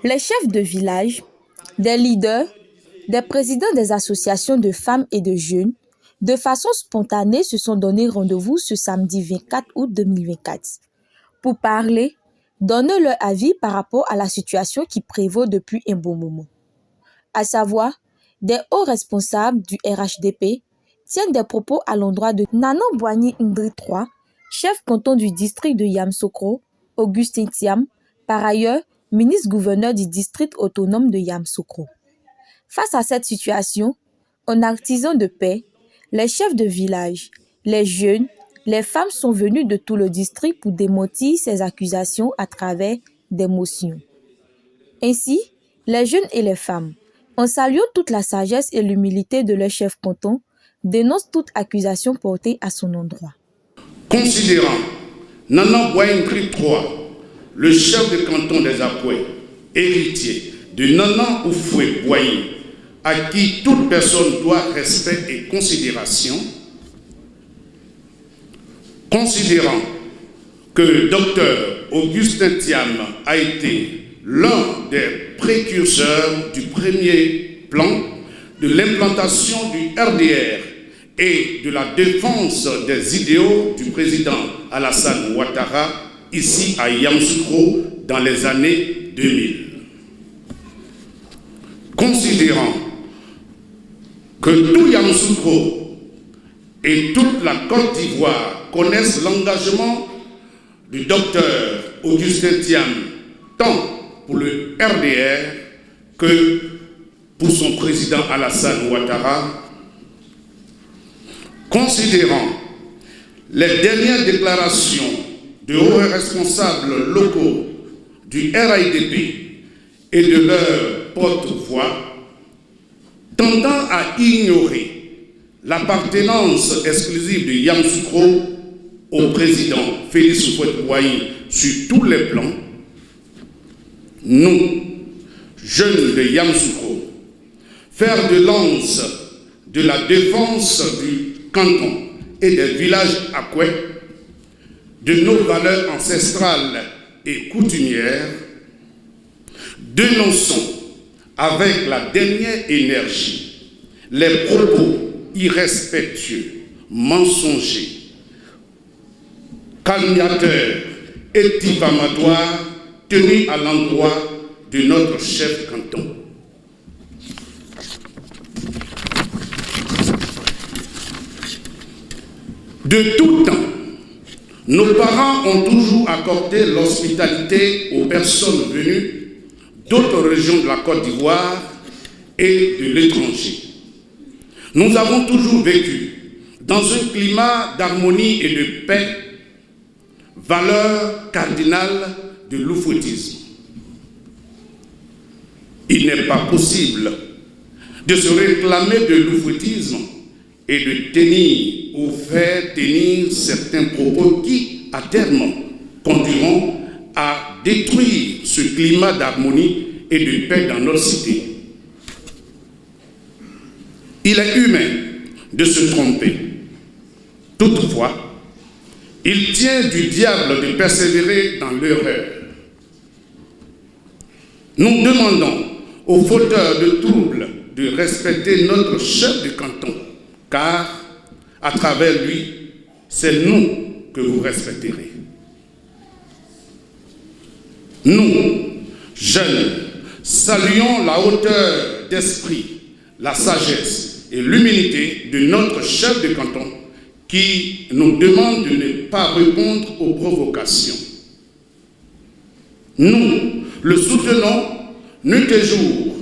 Les chefs de village, des leaders, des présidents des associations de femmes et de jeunes, de façon spontanée, se sont donné rendez-vous ce samedi 24 août 2024 pour parler, donner leur avis par rapport à la situation qui prévaut depuis un bon moment. À savoir, des hauts responsables du RHDP tiennent des propos à l'endroit de Nanan Boigny Ndri III, chef canton du district de Yamoussoukro, Augustin Thiam, par ailleurs ministre-gouverneur du district autonome de Yamoussoukro. Face à cette situation, en artisans de paix, les chefs de village, les jeunes, les femmes sont venus de tout le district pour démentir ces accusations à travers des motions. Ainsi, les jeunes et les femmes, en saluant toute la sagesse et l'humilité de leur chef canton, dénoncent toute accusation portée à son endroit. Considérant Nanan Boigny Ndri III, le chef de canton des Apoué, héritier de Nanan Oufoué Boigny, à qui toute personne doit respect et considération, considérant que Dr Augustin Thiam a été l'un des précurseurs du premier plan de l'implantation du RDR et de la défense des idéaux du président Alassane Ouattara ici à Yamoussoukro dans les années 2000. Considérant que tout Yamoussoukro et toute la Côte d'Ivoire connaissent l'engagement du docteur Augustin Thiam, tant pour le RDR que pour son président Alassane Ouattara, considérant les dernières déclarations de hauts responsables locaux du RIDP et de leur porte-voix, tendant à ignorer l'appartenance exclusive de Yamoussoukro au président Félix Houphouët-Boigny sur tous les plans, nous, jeunes de Yamoussoukro, fers de lance de la défense du canton et des villages aquais, de nos valeurs ancestrales et coutumières, dénonçons avec la dernière énergie les propos irrespectueux, mensongers, calomniateurs et diffamatoires tenus à l'endroit de notre chef canton. De tout temps, nos parents ont toujours accordé l'hospitalité aux personnes venues d'autres régions de la Côte d'Ivoire et de l'étranger. Nous avons toujours vécu dans un climat d'harmonie et de paix, valeur cardinale de l'oufoutisme. Il n'est pas possible de se réclamer de l'oufoutisme et de tenir ou faire tenir certains propos qui, à terme, conduiront à détruire ce climat d'harmonie et de paix dans notre cité. Il est humain de se tromper. Toutefois, il tient du diable de persévérer dans l'erreur. Nous demandons aux fauteurs de troubles de respecter notre chef de canton, car à travers lui, c'est nous que vous respecterez. Nous, jeunes, saluons la hauteur d'esprit, la sagesse et l'humilité de notre chef de canton qui nous demande de ne pas répondre aux provocations. Nous le soutenons nuit et jour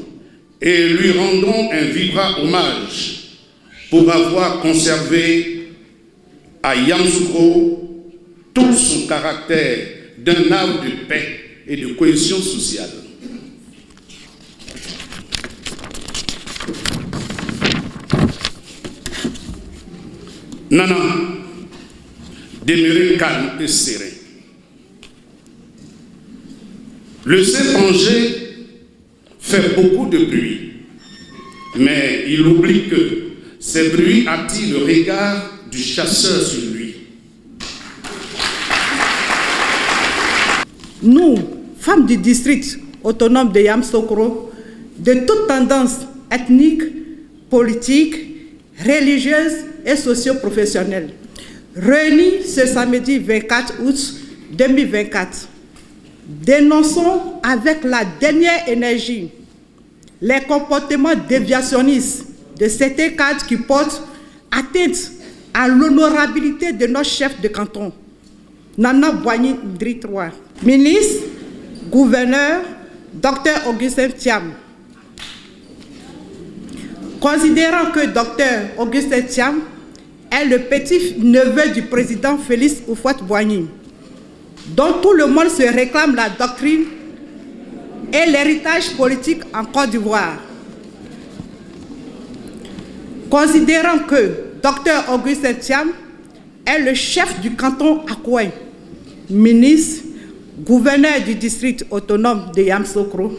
et lui rendons un vibrant hommage pour avoir conservé à Yamoussoukro tout son caractère d'un arbre de paix et de cohésion sociale. Nana, demeurez calme et serein. Le Saint-Angers fait beaucoup de bruit, mais il oublie que ces bruits attirent le regard du chasseur sur lui. Nous, femmes du district autonome de Yamoussoukro de toute tendance ethnique, politique, religieuse et socio-professionnelle, réunis ce samedi 24 août 2024. Dénonçons avec la dernière énergie les comportements déviationnistes de certains cadres qui portent atteinte à l'honorabilité de notre chef de canton, Nana Boigny Ndri III, ministre, gouverneur, Dr Augustin Thiam. Considérant que Dr Augustin Thiam est le petit-neveu du président Félix Houphouët-Boigny, dont tout le monde se réclame la doctrine et l'héritage politique en Côte d'Ivoire. Considérant que Dr Augustin Thiam est le chef du canton Akoué, ministre, gouverneur du district autonome de Yamoussoukro,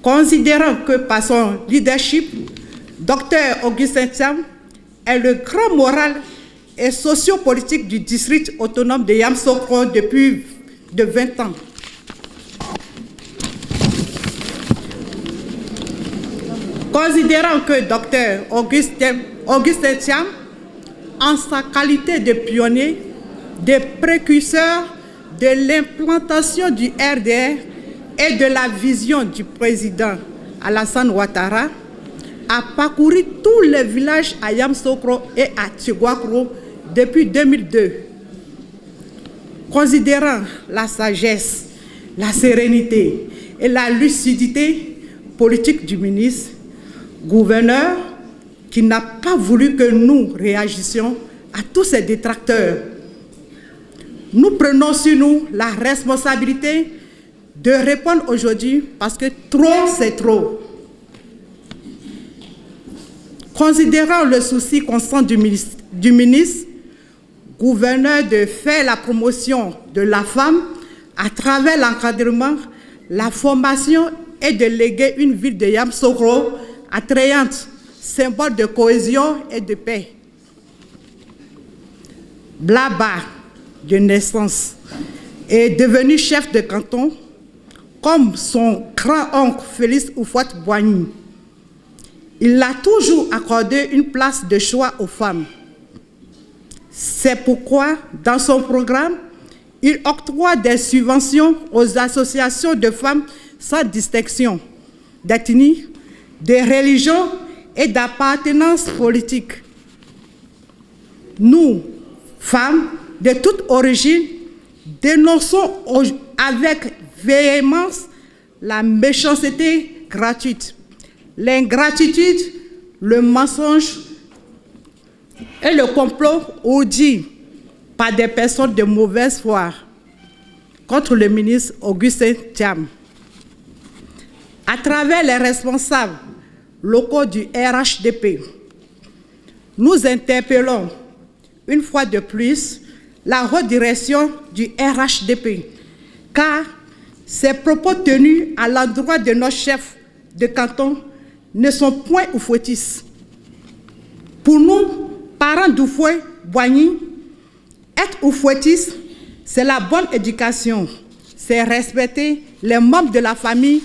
considérant que par son leadership, Dr Augustin Thiam est le grand moral et sociopolitique du district autonome de Yamoussoukro depuis 20 ans. Considérant que Dr Augustin Thiam, en sa qualité de pionnier, de précurseur de l'implantation du RDR et de la vision du président Alassane Ouattara, a parcouru tous les villages à Yamoussoukro et à Tchouakro depuis 2002. Considérant la sagesse, la sérénité et la lucidité politique du ministre, gouverneur, qui n'a pas voulu que nous réagissions à tous ces détracteurs, nous prenons sur nous la responsabilité de répondre aujourd'hui parce que trop, c'est trop. Considérant le souci constant du ministre, gouverneur, de faire la promotion de la femme à travers l'encadrement, la formation et de léguer une ville de Yamoussoukro attrayante, symbole de cohésion et de paix. Blaba, de naissance, est devenu chef de canton comme son grand-oncle Félix Houphouët-Boigny. Il a toujours accordé une place de choix aux femmes. C'est pourquoi, dans son programme, il octroie des subventions aux associations de femmes sans distinction d'ethnie, de religion et d'appartenance politique. Nous, femmes de toute origine, dénonçons avec véhémence la méchanceté gratuite, l'ingratitude, le mensonge et le complot audit par des personnes de mauvaise foi contre le ministre Augustin Thiam. À travers les responsables locaux du RHDP, nous interpellons une fois de plus la haute direction du RHDP, car ces propos tenus à l'endroit de nos chefs de canton ne sont point oufouettistes. Pour nous, parents d'Houphouët-Boigny, être oufouettiste, c'est la bonne éducation, c'est respecter les membres de la famille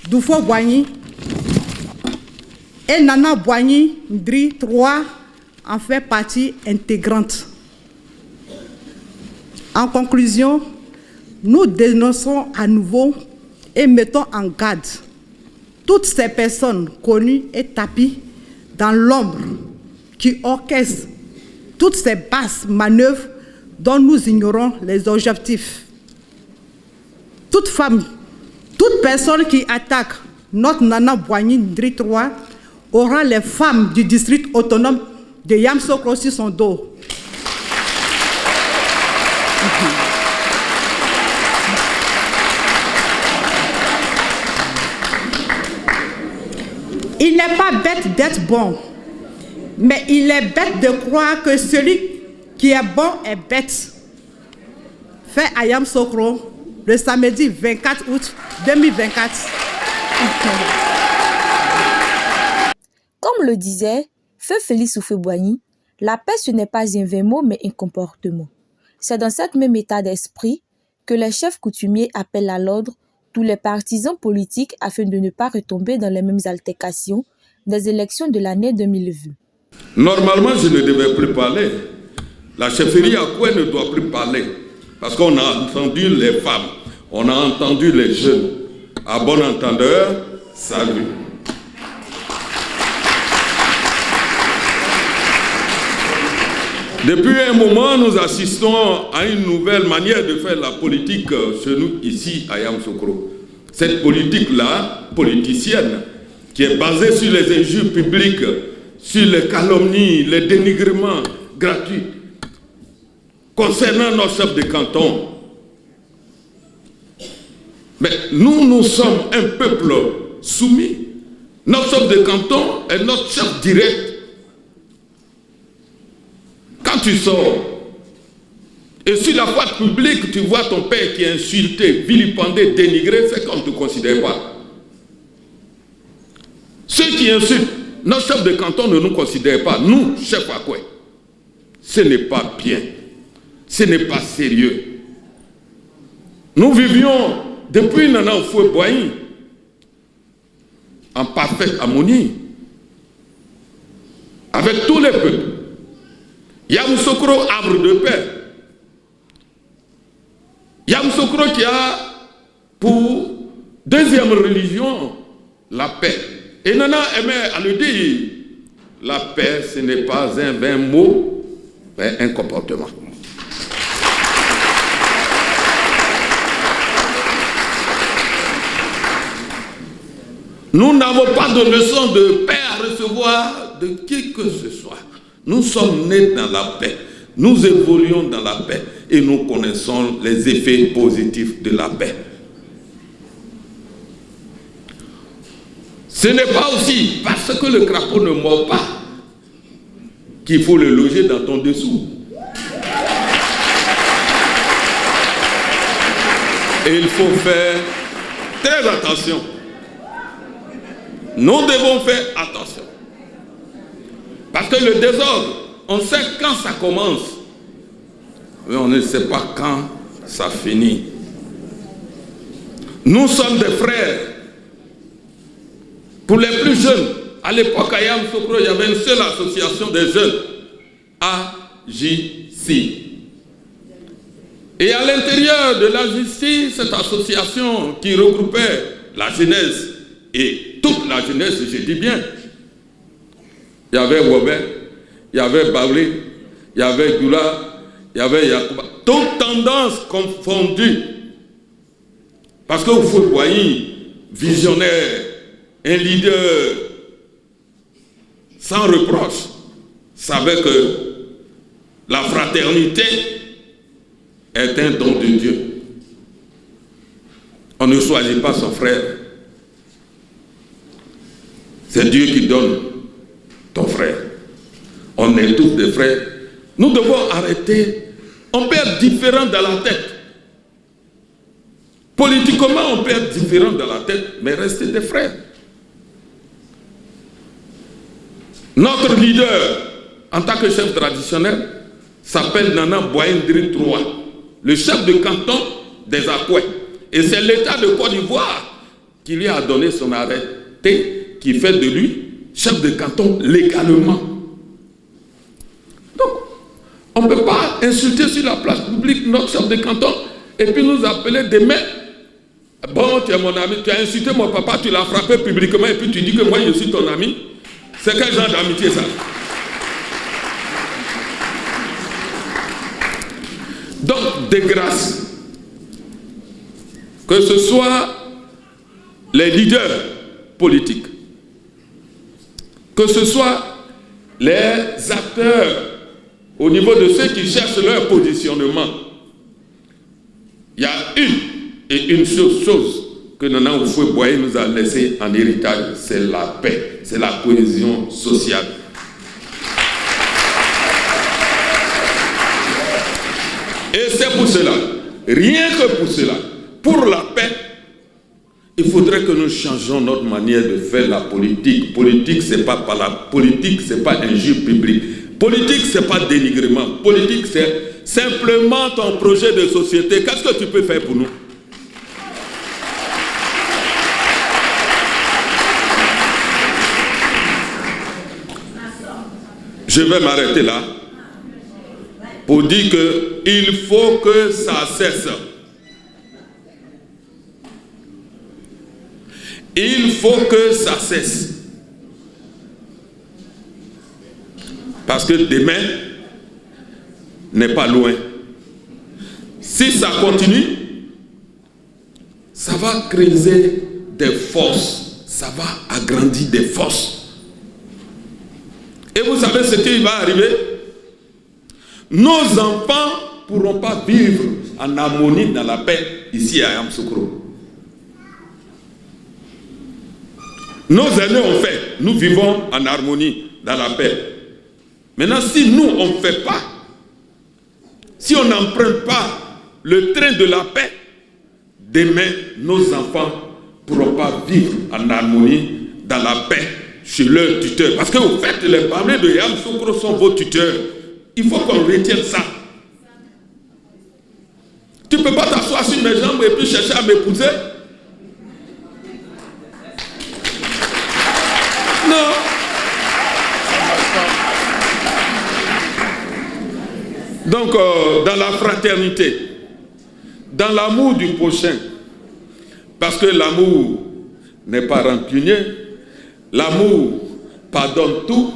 d'Houphouët-Boigny et Nana Boigny Ndri III en fait partie intégrante. En conclusion, nous dénonçons à nouveau et mettons en garde toutes ces personnes connues et tapies dans l'ombre qui orchestrent toutes ces basses manœuvres dont nous ignorons les objectifs. Toute femme, toute personne qui attaque notre Nana Boigny Ndri III aura les femmes du district autonome de Yamoussoukro sur son dos. Il n'est pas bête d'être bon, mais il est bête de croire que celui qui est bon est bête. Fait à Yamoussoukro le samedi 24 août 2024. Comme le disait Feu Félix Houphouët-Boigny, la paix ce n'est pas un vain mot mais un comportement. C'est dans cet même état d'esprit que les chefs coutumiers appellent à l'ordre tous les partisans politiques afin de ne pas retomber dans les mêmes altercations des élections de l'année 2020. Normalement, je ne devais plus parler. La chefferie Akoué ne doit plus parler. Parce qu'on a entendu les femmes, on a entendu les jeunes. À bon entendeur, salut. Depuis un moment, nous assistons à une nouvelle manière de faire la politique chez nous, ici, à Yamoussoukro. Cette politique-là, politicienne, qui est basée sur les injures publiques, sur les calomnies, les dénigrements gratuits, concernant nos chefs de canton. Mais nous sommes un peuple soumis. Notre chef de canton est notre chef direct. Quand tu sors, et sur la voie publique, tu vois ton père qui est insulté, vilipendé, dénigré, c'est qu'on ne te considère pas. Ceux qui insultent, notre chef de canton ne nous considère pas. Nous, chef Akoué, ce n'est pas bien. Ce n'est pas sérieux. Nous vivions depuis Nana Oufoué-Boigny en parfaite harmonie avec tous les peuples. Yamoussoukro, arbre de paix. Yamoussoukro qui a pour deuxième religion la paix. Et Nana aimait à le dire, la paix ce n'est pas un vain mot, mais un comportement. Nous n'avons pas de leçon de paix à recevoir de qui que ce soit. Nous sommes nés dans la paix. Nous évoluons dans la paix et nous connaissons les effets positifs de la paix. Ce n'est pas aussi parce que le crapaud ne mord pas qu'il faut le loger dans ton dessous. Et il faut faire très attention. Nous devons faire attention. Parce que le désordre, on sait quand ça commence, mais on ne sait pas quand ça finit. Nous sommes des frères. Pour les plus jeunes, à l'époque à Yamoussoukro, il y avait une seule association des jeunes, AJC. Et à l'intérieur de l'AJC, cette association qui regroupait la jeunesse, et toute la jeunesse, je dis bien, il y avait Wobé, il y avait Baoulé, il y avait Goula, il y avait Yacouba, toutes tendances confondues. Parce que vous voyez, visionnaire, un leader sans reproche, savait que la fraternité est un don de Dieu. On ne choisit pas son frère. C'est Dieu qui donne ton frère. On est tous des frères. Nous devons arrêter. On peut être différent dans la tête. Politiquement, on peut être différent dans la tête, mais rester des frères. Notre leader, en tant que chef traditionnel, s'appelle Nana Boyendri III, le chef de canton des Akoué. Et c'est l'État de Côte d'Ivoire qui lui a donné son arrêté, qui fait de lui chef de canton légalement. Donc, on ne peut pas insulter sur la place publique notre chef de canton et puis nous appeler demain. Bon, tu es mon ami, tu as insulté mon papa, tu l'as frappé publiquement et puis tu dis que moi je suis ton ami. C'est quel genre d'amitié ça? Donc, de grâce, que ce soit les leaders politiques, que ce soit les acteurs au niveau de ceux qui cherchent leur positionnement, il y a une chose que Nana Oufoué-Boigny nous a laissé en héritage, c'est la paix, c'est la cohésion sociale. Et c'est pour cela, rien que pour cela, pour la paix, il faudrait que nous changions notre manière de faire la politique. Politique, c'est pas par la politique, c'est pas injure publique. Politique, c'est pas dénigrement. Politique, c'est simplement ton projet de société. Qu'est-ce que tu peux faire pour nous? Je vais m'arrêter là pour dire qu'il faut que ça cesse. Il faut que ça cesse. Parce que demain n'est pas loin. Si ça continue, ça va créer des forces. Ça va agrandir des forces. Et vous savez ce qui va arriver? Nos enfants ne pourront pas vivre en harmonie dans la paix ici à Yamoussoukro. Nos aînés ont fait, nous vivons en harmonie dans la paix. Maintenant, si nous, on ne fait pas, si on n'emprunte pas le train de la paix, demain, nos enfants ne pourront pas vivre en harmonie dans la paix chez leurs tuteurs. Parce que vous faites les parler de Yamoussoukro sont vos tuteurs. Il faut qu'on retienne ça. Tu ne peux pas t'asseoir sur mes jambes et puis chercher à m'épouser. Non. Donc, dans la fraternité, dans l'amour du prochain, parce que l'amour n'est pas rancunier, l'amour pardonne tout,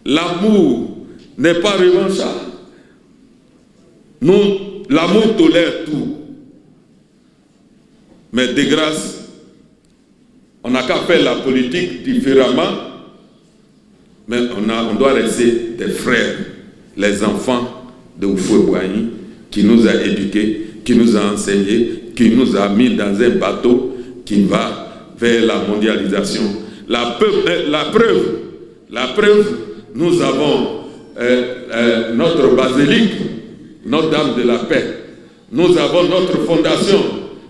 l'amour n'est pas revanchard. L'amour tolère tout. Mais de grâce, on n'a qu'à faire la politique différemment, mais on doit rester des frères, les enfants de Houphouët-Boigny, qui nous a éduqués, qui nous a enseignés, qui nous a mis dans un bateau qui va vers la mondialisation. La preuve, nous avons notre basilique, Notre-Dame de la Paix. Nous avons notre fondation,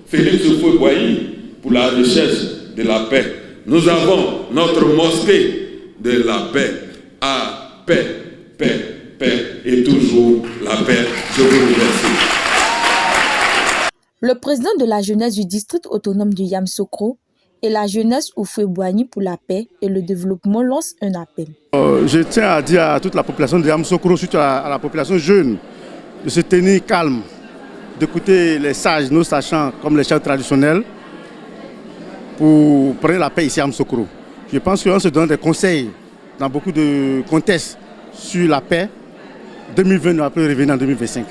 Félix Houphouët-Boigny, pour la recherche de la paix. Nous avons notre mosquée de la paix. À paix, paix, paix et toujours la paix. Je vous remercie. Le président de la jeunesse du district autonome du Yamoussoukro et la jeunesse Houphouët-Boigny pour la paix et le développement lance un appel. Je tiens à dire à toute la population de Yamoussoukro, surtout à la population jeune, de se tenir calme, d'écouter les sages, nos sachants comme les chefs traditionnels, pour prendre la paix ici à Yamoussoukro. Je pense qu'on se donne des conseils dans beaucoup de contextes sur la paix. 2020, on va revenir en 2025.